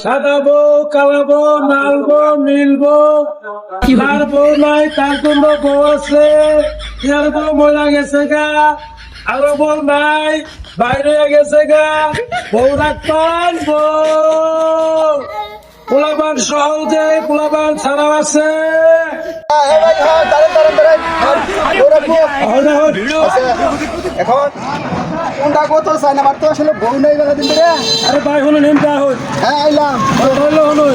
সাদাবো কালাবো নালবো নীলবো তার বউ নাই তার জন্য বউ আছে ইয়ার বউ মরা গেছে গা আরো বউ নাই বাইরে গেছে গা বউ রাখবান বউ পোলাবান সহজে পোলাবান ছাড়াও আছে এখন কোনটা কত চাই না তো আসলে বউ নেই বেলা দিন ধরে। আরে ভাই হলো নেমটা হই হ্যাঁ আইলাম হলো হলো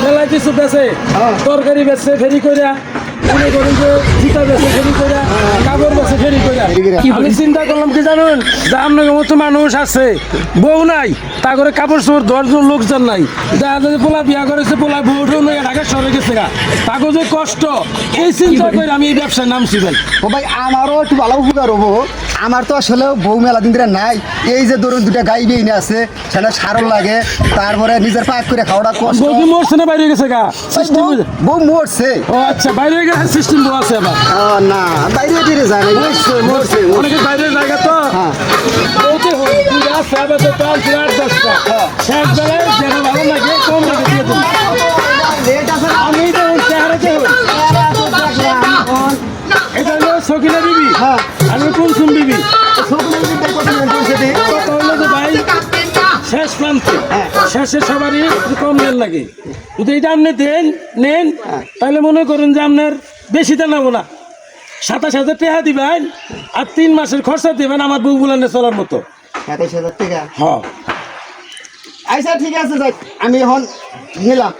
মেলা কিছু বেছে তরকারি বেছে ফেরি কইরা মনে করেন যে চিতা বেছে ফেরি কইরা কাপড় বেছে ফেরি কইরা আমি চিন্তা করলাম কি জানুন যে আপনার মতো মানুষ আছে বউ নাই তা করে কাপড় চোপড় ধোয়ার জন্য লোকজন নাই দেখা যায় যে পোলা বিয়া করেছে পোলা বউ নয় ঢাকা শহরে গেছে গা তাকে যে কষ্ট এই চিন্তা করে আমি এই ব্যবসায় নামছি ভাই ও ভাই আমারও একটু ভালো উপকার হবো। আমার তো আসলে বউ মেলা দিন ধরে নাই। এই যে ধরুন দুটা গাই বেইনে আছে সেটা সারল লাগে, তারপরে নিজের পাক করে খাওয়াটা কষ্ট। বউ কি মরছে না বাইরে গেছে গা সিস্টেম বউ মরছে। ও আচ্ছা বাইরে গেছে সিস্টেম বউ আছে আবার না বাইরে দিয়ে যায় না, মরছে অনেকে বাইরের জায়গা তো হ্যাঁ বলতে হয় পূজা সেবা তো তার বিরাট দশটা শেষ বেলায় যেটা ভালো লাগে কম রেখে দিয়ে দেবো আমি তো চেহারাতে হই এটা হলো সকিনা বিবি হ্যাঁ আমি কুলসুম বিবি হ্যাঁ কথা হলো যে ভাই শেষ প্রান্তে শেষে সবারই একটু কম দেন লাগে যদি এটা আপনি দেন নেন তাহলে মনে করুন যে আপনার বেশি দেন নেবো না 27,000 টাকা দিবেন আর 3 মাসের খরচা দিবেন আমার বউ বুলানে চলার মতো 27,000 টাকা। হ্যাঁ আচ্ছা ঠিক আছে যাই, আমি এখন নিলাম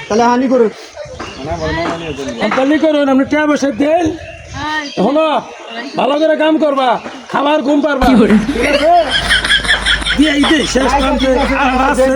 তাহলে হানি করুন। তাহলে করুন আপনি টাকা পয়সা দেন হলো ভালো করে কাম করবা খাবার ঘুম পারবা ঠিক আছে দিয়ে এই যে শেষ প্রান্তে আর আছে